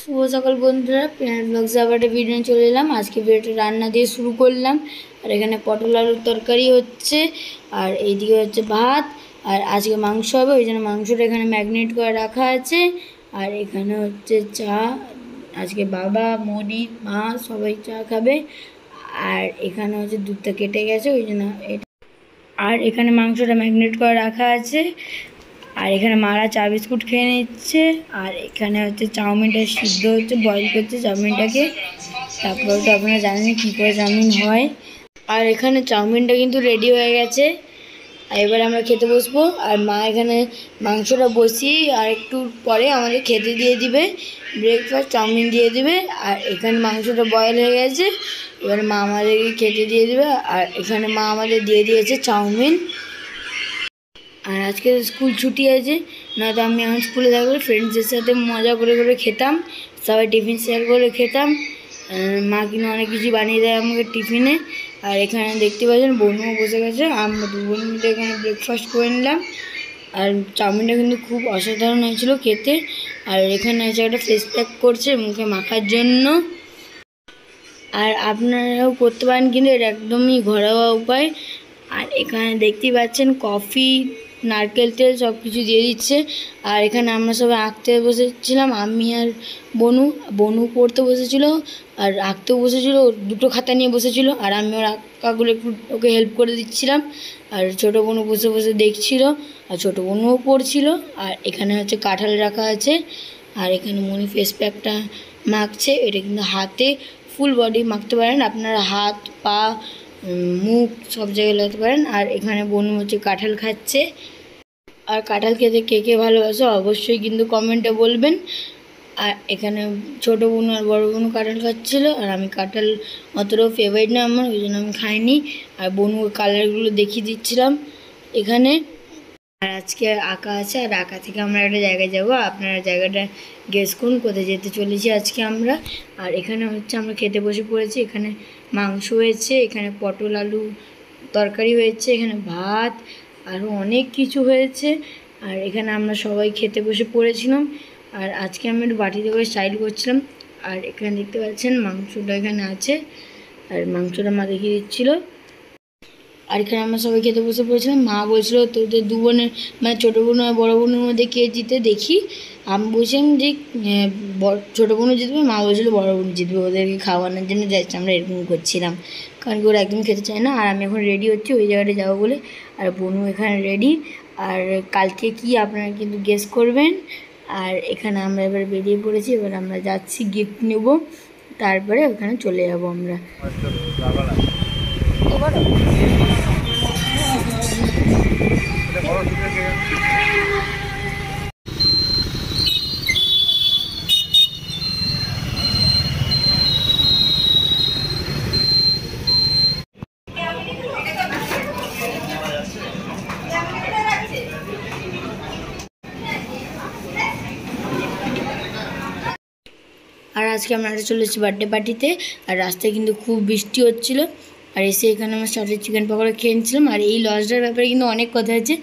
শুভ সকাল বন্ধুরা, প্রিয়ান ব্লগস আবার একটা ভিডিও নিয়ে চলে এলাম। আজকে ভিডিওটা রান্না দিয়ে শুরু করলাম। আর এখানে পটল আলুর তরকারি হচ্ছে, আর এইদিকে হচ্ছে ভাত, আর আজকে মাংস হবে, ওই জন্য মাংসটা এখানে ম্যাগনেট করে রাখা আছে। আর এখানে হচ্ছে চা, আজকে বাবা মনি মা সবাই চা খাবে। আর এখানে হচ্ছে দুধটা কেটে গেছে, ওই জন্য এটা। আর এখানে মাংসটা ম্যাগনেট করে রাখা আছে। আর এখানে মারা চা বিস্কুট খেয়ে নিচ্ছে। আর এখানে হচ্ছে চাউমিনটা সিদ্ধ হচ্ছে, বয়েল করছে চাউমিনটাকে। তারপর তো আপনারা জানেন কী করে চাউমিন হয়। আর এখানে চাউমিনটা কিন্তু রেডি হয়ে গেছে, আর এবার আমরা খেতে বসবো। আর মা এখানে মাংসটা বসিয়ে আর একটু পরে আমাদের খেতে দিয়ে দিবে, ব্রেকফাস্ট চাউমিন দিয়ে দিবে। আর এখানে মাংসটা বয়েল হয়ে গেছে, এবার মা আমাদেরকে খেতে দিয়ে দিবে। আর এখানে মা আমাদের দিয়ে দিয়েছে চাউমিন। আর আজকে স্কুল ছুটি আছে, নয়তো আমি এখন স্কুলে থাকলে ফ্রেন্ডসদের সাথে মজা করে করে খেতাম, সবাই টিফিন শেয়ার করে খেতাম। মা কিন্তু অনেক কিছু বানিয়ে দেয় আমাকে টিফিনে। আর এখানে দেখতে পাচ্ছেন বোনও বসে গেছে, আমরা দু বোন মিলে এখানে ব্রেকফাস্ট করে নিলাম। আর চাউমিনটা কিন্তু খুব অসাধারণ হয়েছিল খেতে। আর এখানে এসে একটা ফেস প্যাক করছে মুখে মাখার জন্য। আর আপনারাও করতে পারেন, কিন্তু এটা একদমই ঘরোয়া উপায়। আর এখানে দেখতেই পাচ্ছেন কফি, নারকেল তেল সব কিছু দিয়ে দিচ্ছে। আর এখানে আমরা সবাই আঁকতে বসেছিলাম, আমি আর বনু পড়তে বসেছিল, আর আঁকতেও বসেছিল, দুটো খাতা নিয়ে বসেছিল। আর আমি ওর আঁকাগুলো একটু ওকে হেল্প করে দিচ্ছিলাম। আর ছোটো বোনও বসে বসে দেখছিল, আর ছোটো বোনও পড়ছিল। আর এখানে হচ্ছে কাঁঠাল রাখা আছে। আর এখানে মনি ফেস প্যাকটা মাখছে, এটা কিন্তু হাতে ফুল বডি মাখতে পারেন আপনারা, হাত পা মুখ সব জায়গায় লাগাতে পারেন। আর এখানে বোনু হচ্ছে কাঁঠাল খাচ্ছে। আর কাঁঠাল খেতে কে কে ভালোবাসে অবশ্যই কিন্তু কমেন্টে বলবেন। আর এখানে ছোটো বোনু আর বড়ো বোনু কাঁঠাল খাচ্ছিলো, আর আমি কাঁঠাল অতটাও ফেভারিট না আমার, ওই জন্য আমি খাইনি। আর বোনু কালারগুলো দেখিয়ে দিচ্ছিলাম এখানে। আর আজকে আঁকা আছে, আর আঁকা থেকে আমরা একটা জায়গায় যাব, আপনারা জায়গাটা গেস করুন কোথায় যেতে চলেছি আজকে আমরা। আর এখানে হচ্ছে আমরা খেতে বসে পড়েছি, এখানে মাংস হয়েছে, এখানে পটল আলু তরকারি হয়েছে, এখানে ভাত, আরও অনেক কিছু হয়েছে। আর এখানে আমরা সবাই খেতে বসে পড়েছিলাম। আর আজকে আমি একটু বাটিতে করে স্টাইল করছিলাম। আর এখানে দেখতে পাচ্ছেন মাংসটা এখানে আছে, আর মাংসটা মা দেখিয়ে দিচ্ছিলো। আর এখানে আমরা সবাই খেতে বসে পড়েছিলাম। মা বলছিল তোদের দু বোনের মানে ছোটো বোন আর বড়ো বোনের মধ্যে কে জিতে দেখি। আমি বলছিলাম যে ছোটো বোনও জিতবে, মা বলছিল বড়ো বোন জিতবে, ওদেরকে খাওয়ানোর জন্য যাচ্ছি আমরা, এরকম করছিলাম, কারণ কি ওরা একদম খেতে চায় না। আর আমি এখন রেডি হচ্ছি ওই জায়গাটা যাবো বলে। আর বোনও এখানে রেডি। আর কালকে কি আপনারা কিন্তু গেস করবেন। আর এখানে আমরা এবার বেরিয়ে পড়েছি, এবার আমরা যাচ্ছি গিফট নেব, তারপরে ওখানে চলে যাবো আমরা। আর আজকে আমরা চলে এসেছি বার্থডে পার্টিতে। আর রাস্তায় কিন্তু খুব বৃষ্টি হচ্ছিলো। আর এসে এখানে আমরা স্টার্টার চিকেন পকোড়া খেয়ে নিচ্ছিলাম। আর এই লজটার ব্যাপারে কিন্তু অনেক কথা আছে,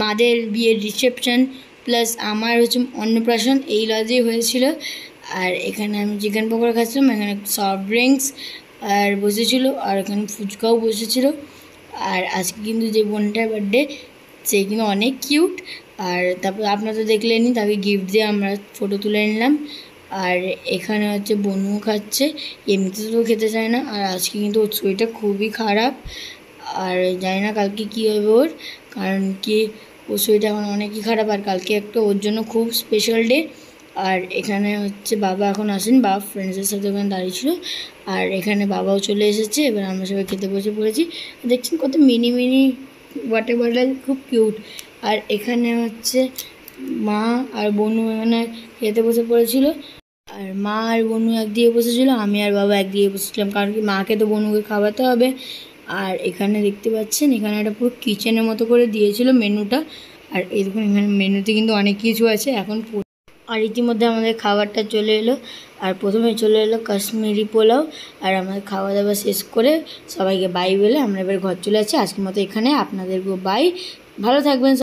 মাদের বিয়ের রিসেপশন প্লাস আমার হচ্ছে অন্নপ্রাশন এই লজেই হয়েছিল। আর এখানে আমি চিকেন পকোড়া খাচ্ছিলাম, এখানে সফট ড্রিঙ্কস আর বসেছিল, আর এখানে ফুচকাও বসেছিল। আর আজকে কিন্তু যে বোনটার বার্থডে সে কিন্তু অনেক কিউট। আর তারপর আপনারা তো দেখলেনই, তাকে গিফট দিয়ে আমরা ফটো তুলে নিলাম। আর এখানে হচ্ছে বনু খাচ্ছে, এমনিতে তো খেতে চায় না। আর আজকে কিন্তু ওর শরীরটা খুবই খারাপ, আর জানি না কালকে কী হবে ওর, কারণ কি ওর শরীরটা এখন অনেকই খারাপ। আর কালকে একটা ওর জন্য খুব স্পেশাল ডে। আর এখানে হচ্ছে বাবা এখন আসেন, বাবা ফ্রেন্ডসের সাথে ওখানে দাঁড়িয়েছিল। আর এখানে বাবাও চলে এসেছে, এবার আমরা সবাই খেতে বসে পড়েছি। দেখছেন কত মিনি মিনি ওয়াটার বটল, খুব কিউট। আর এখানে হচ্ছে মা আর বনু এখানে খেতে বসে পড়েছিল। আর মা আর বনু একদিকে বসেছিল, আমি আর বাবা একদিকে বসেছিলাম, কারণ কি মাকে তো বনুকে খাওয়াতে হবে। আর এখানে দেখতে পাচ্ছেন এখানে একটা পুরো কিচেনের মতো করে দিয়েছিল মেনুটা। আর এই দেখুন এখানে মেনুতে কিন্তু অনেক কিছু আছে এখন। আর ইতিমধ্যে আমাদের খাবারটা চলে এলো। আর প্রথমে চলে এলো কাশ্মীরি পোলাও। আর আমাদের খাওয়া দাওয়া শেষ করে সবাইকে বাই বলে আমরা এবার ঘর চলে যাচ্ছি। আজকের মতো এখানে আপনাদেরকেও বাই, ভালো থাকবেন।